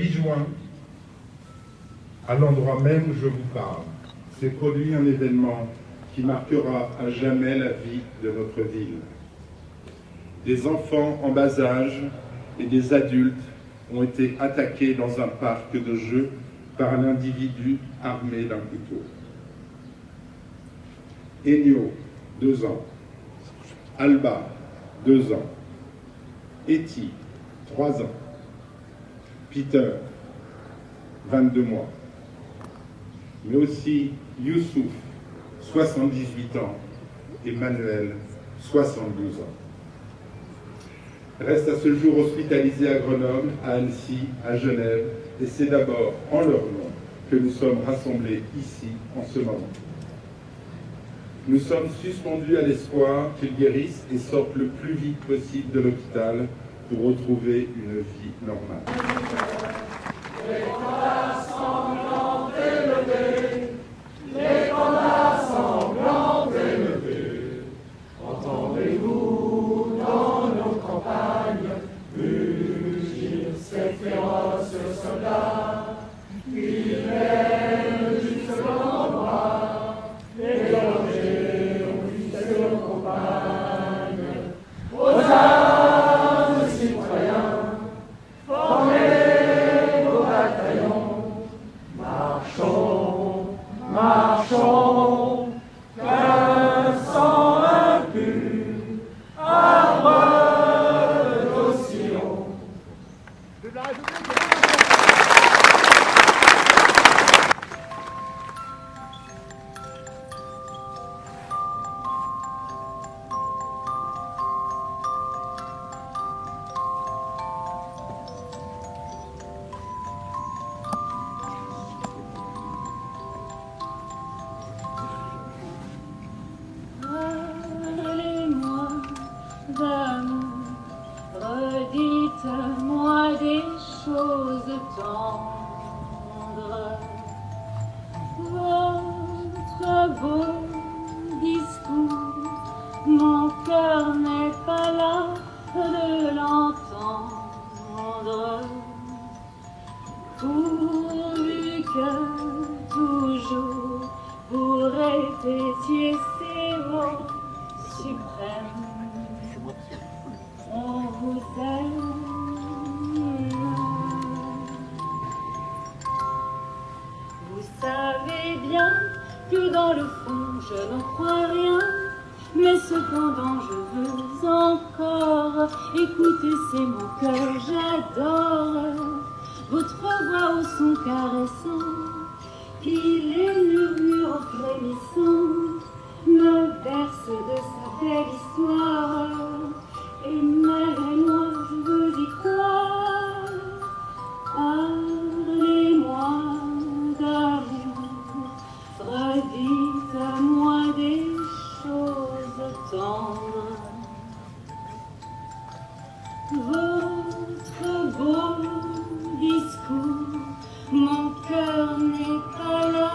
8 juin, à l'endroit même où je vous parle, s'est produit un événement qui marquera à jamais la vie de notre ville. Des enfants en bas âge et des adultes ont été attaqués dans un parc de jeux par un individu armé d'un couteau. Enio, 2 ans. Alba, 2 ans. Eti, 3 ans. Peter, 22 mois. Mais aussi Youssouf, 78 ans, et Manuel, 72 ans. Restent à ce jour hospitalisés à Grenoble, à Annecy, à Genève, et c'est d'abord en leur nom que nous sommes rassemblés ici en ce moment. Nous sommes suspendus à l'espoir qu'ils guérissent et sortent le plus vite possible de l'hôpital pour retrouver une vie normale. L'étendard sanglant élevé, l'étendard sanglant élevé, entendez-vous dans nos campagnes mugir ces féroces soldats qui viennent jusqu'à l'endroit, les dangers ont vu se compagne. Aux âmes citoyens, formez vos bataillons, marchons, marchons, qu'un sang impur, arbre d'Ossillon. Parlez-moi d'amour, redites-moi des choses tendres. Votre beau discours, mon cœur n'est pas là de l'entendre. Pourvu que toujours vous répétiez ces mots suprêmes, on vous aime. Vous savez bien que dans le fond je n'en crois rien, mais cependant je veux encore écouter ces mots que j'adore. Votre voix au son caressant, qui les murmures frémissants me berce de sa belle histoire. Et moi je veux y croire. Parlez-moi d'amour, redites-moi des choses tendres. Votre beau discours, mon cœur n'est pas là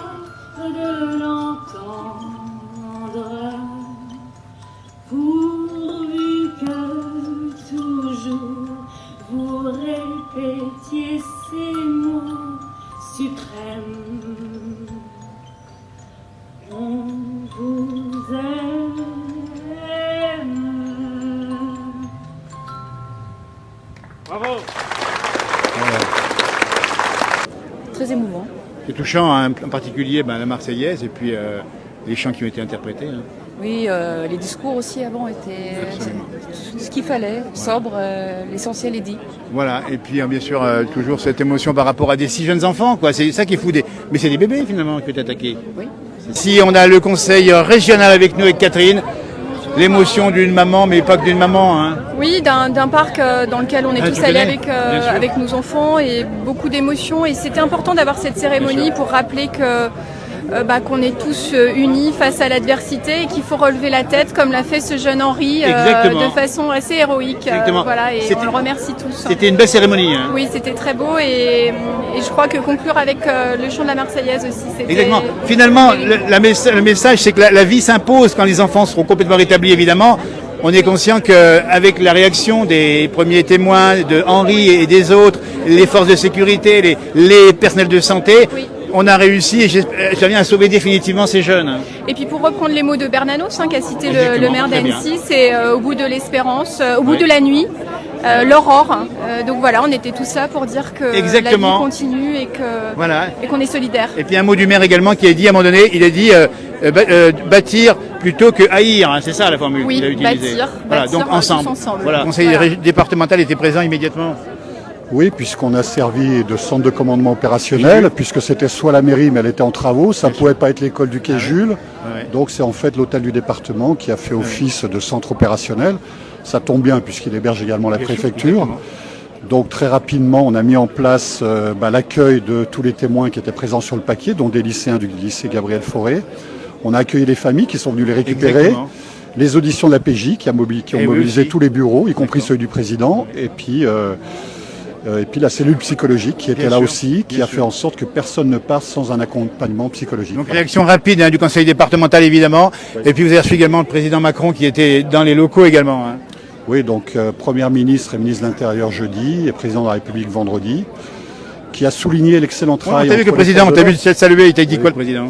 de l'entendre. Pourvu que toujours vous répétiez ces mots suprêmes, on vous aime. Bravo. Très émouvant. C'est touchant, hein, en particulier la Marseillaise et puis les chants qui ont été interprétés. Hein. Oui, les discours aussi avant étaient Absolument. ce qu'il fallait, sobre, l'essentiel est dit. Voilà, et puis bien sûr toujours cette émotion par rapport à des si jeunes enfants, quoi. C'est ça qui est fou. Mais c'est des bébés finalement qui ont été attaqués. Oui. Si on a le conseil régional avec nous, avec Catherine, l'émotion d'une maman, mais pas que d'une maman. Hein. Oui, d'un parc dans lequel on est tous allés connais, avec nos enfants et beaucoup d'émotions. Et c'était important d'avoir cette cérémonie pour rappeler que qu'on est tous unis face à l'adversité et qu'il faut relever la tête comme l'a fait ce jeune Henri de façon assez héroïque. Voilà, et on le remercie tous. C'était une belle cérémonie. Hein. Oui, c'était très beau et je crois que conclure avec le chant de la Marseillaise aussi, c'était... Exactement. Finalement, le message, c'est que la vie s'impose quand les enfants seront complètement rétablis, évidemment. on est conscient qu'avec la réaction des premiers témoins, de Henri et des autres, les forces de sécurité, les personnels de santé, Oui. on a réussi et j'arrive à sauver définitivement ces jeunes. Et puis pour reprendre les mots de Bernanos, qu'a cité Exactement, le maire très bien. d'Annecy, c'est au bout de l'espérance, au bout Oui. de la nuit, l'aurore. Donc voilà, on était tous là pour dire que Exactement. la vie continue et Voilà. qu'on est solidaires. Et puis un mot du maire également qui a dit à un moment donné, il a dit bâtir plutôt que haïr, hein, c'est ça la formule Oui, qu'il a utilisée. bâtir, Voilà, bâtir donc tous ensemble. ensemble. Voilà, le conseil Voilà. départemental était présent immédiatement. Oui, puisqu'on a servi de centre de commandement opérationnel, puisque c'était soit la mairie, mais elle était en travaux, ça ne pouvait pas être l'école du Quai Jules, Ouais. donc c'est en fait l'hôtel du département qui a fait office de centre opérationnel. Ça tombe bien puisqu'il héberge également la Bien sûr, préfecture. exactement. Donc très rapidement, on a mis en place l'accueil de tous les témoins qui étaient présents sur le paquet, dont des lycéens du lycée Gabriel Fauré. On a accueilli les familles qui sont venues les récupérer. Exactement. Les auditions de la PJ qui ont Et mobilisé oui, tous les bureaux, y compris D'accord. ceux du président, et puis la cellule psychologique qui était Bien là sûr, aussi, qui bien a sûr. fait en sorte que personne ne parte sans un accompagnement psychologique. Donc réaction rapide du conseil départemental évidemment. Oui. Et puis vous avez reçu également le président Macron qui était dans les locaux également. Hein. Oui, donc Première ministre et ministre de l'Intérieur jeudi et président de la République vendredi, qui a souligné l'excellent Ouais, on travail. t'a vu que le entre les président, on forces t'a de vu l'ordre. te saluer, il t'a dit Oui. quoi le président?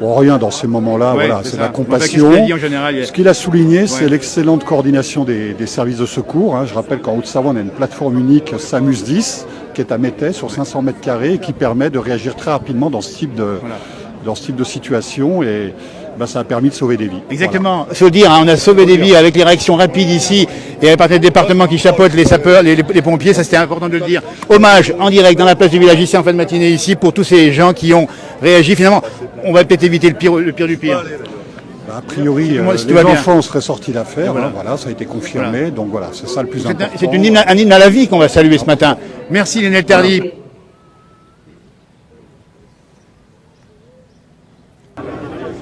Bon, rien dans ces moments-là, Ouais, voilà, c'est ça. la Enfin, compassion. qu'est-ce qu'il a dit en général, Ce qu'il a souligné, c'est Ouais. l'excellente coordination des services de secours. Hein. Je rappelle qu'en Haute-Savoie, on a une plateforme unique SAMUS 10 qui est à Métais sur 500 mètres carrés et qui permet de réagir très rapidement dans ce type de situation et ça a permis de sauver des vies. Exactement. Il faut dire, hein, on a sauvé des vies avec les réactions rapides ici et avec le département qui chapeaute les sapeurs, les pompiers, ça c'était important de le dire. Hommage en direct dans la place du village ici en fin de matinée ici pour tous ces gens qui ont réagi. Finalement, on va peut-être éviter le pire du pire. A priori, Moi, si tout les va bien. enfants seraient sortis d'affaire, Voilà. voilà, ça a été confirmé, Voilà. donc voilà, c'est ça le plus important. C'est un hymne à la vie qu'on va saluer ce matin. Merci Lionel Tardy.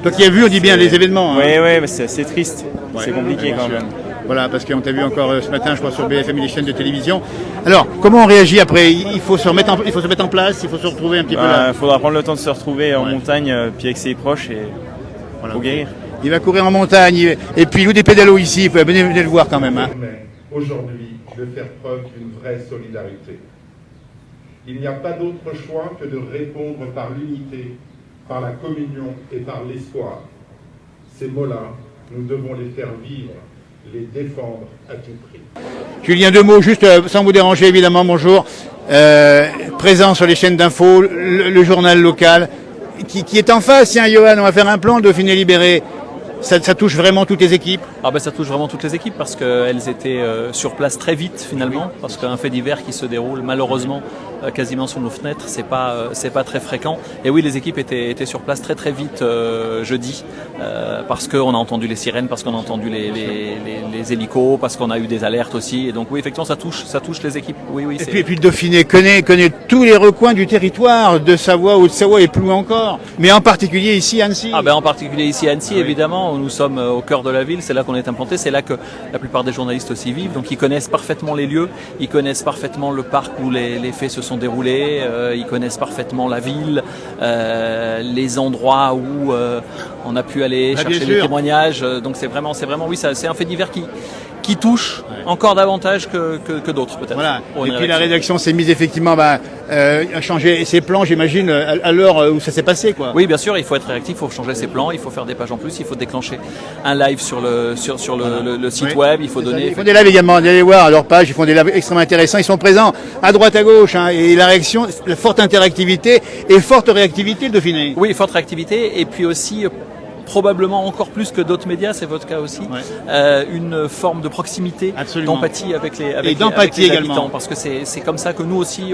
Toi qui as vu, on dit bien les événements. Hein. Oui, mais c'est triste. C'est compliqué quand même. Voilà, parce qu'on t'a vu encore ce matin, je crois, sur BFM et les chaînes de télévision. Alors, comment on réagit après? Il faut se mettre en place, il faut se retrouver un petit peu là. Il faudra prendre le temps de se retrouver en Ouais. montagne, puis avec ses proches et Voilà. faut guérir. Il va courir en montagne, et puis nous des pédalos ici, venez le voir quand même. Hein. Mais aujourd'hui de faire preuve d'une vraie solidarité. Il n'y a pas d'autre choix que de répondre par l'unité, par la communion et par l'espoir. Ces mots-là, nous devons les faire vivre, les défendre à tout prix. Julien, deux mots, juste sans vous déranger évidemment, bonjour. Présent sur les chaînes d'infos, le journal local, qui est en face, tiens Johan, on va faire un plan, le Dauphiné libéré. Ça touche vraiment toutes les équipes. Ça touche vraiment toutes les équipes parce qu'elles étaient sur place très vite finalement, parce qu'un fait divers qui se déroule malheureusement quasiment sous nos fenêtres, c'est pas très fréquent. Et oui, les équipes étaient sur place très vite jeudi, parce qu'on a entendu les sirènes, parce qu'on a entendu les hélicos, parce qu'on a eu des alertes aussi. Et donc oui, effectivement, ça touche les équipes. Oui, Et puis le Dauphiné connaît tous les recoins du territoire de Savoie ou de Savoie et plus loin encore, mais en particulier ici à Annecy. En particulier ici à Annecy, oui. évidemment, où nous sommes au cœur de la ville, c'est là qu'on est implanté, c'est là que la plupart des journalistes aussi vivent, donc ils connaissent parfaitement les lieux, ils connaissent parfaitement le parc où les faits se sont déroulés, ils connaissent parfaitement la ville, les endroits où on a pu aller bien chercher sûr. des témoignages, donc c'est vraiment, oui, c'est un fait divers qui touche encore davantage que d'autres peut-être. Voilà. pour Et une puis la rédaction s'est mise effectivement à changer ses plans, j'imagine, à l'heure où ça s'est passé, quoi. Oui, bien sûr, il faut être réactif, il faut changer ses plans, il faut faire des pages en plus, il faut déclencher un live sur le site Oui. web, il faut donner. Ils font des lives également, allez voir leur page, ils font des lives extrêmement intéressants, ils sont présents à droite à gauche, hein, et la réaction, la forte interactivité et forte réactivité, le Dauphiné. Oui, forte réactivité, et puis aussi probablement encore plus que d'autres médias, c'est votre cas aussi, une forme de proximité, Absolument. d'empathie avec les d'empathie les également. habitants, parce que c'est comme ça que nous aussi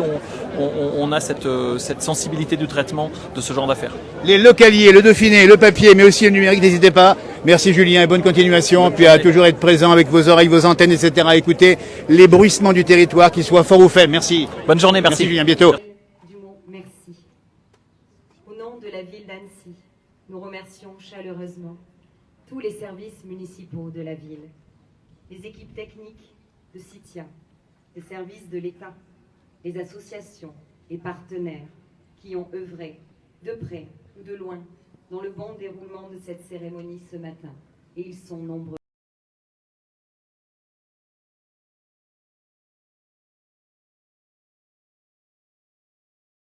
on a cette sensibilité du traitement de ce genre d'affaires. Les localiers, le Dauphiné, le papier, mais aussi le numérique, n'hésitez pas. Merci Julien et bonne continuation. Puis à toujours être présent avec vos oreilles, vos antennes, etc. à écouter les bruissements du territoire, qu'ils soient forts ou faibles. Merci. Bonne journée, Merci merci. Julien, bientôt. Du mot merci. Au nom de la ville d'Annecy, nous remercions chaleureusement tous les services municipaux de la ville, les équipes techniques de CITIA, les services de l'État, les associations et partenaires qui ont œuvré de près ou de loin dans le bon déroulement de cette cérémonie ce matin. Et ils sont nombreux.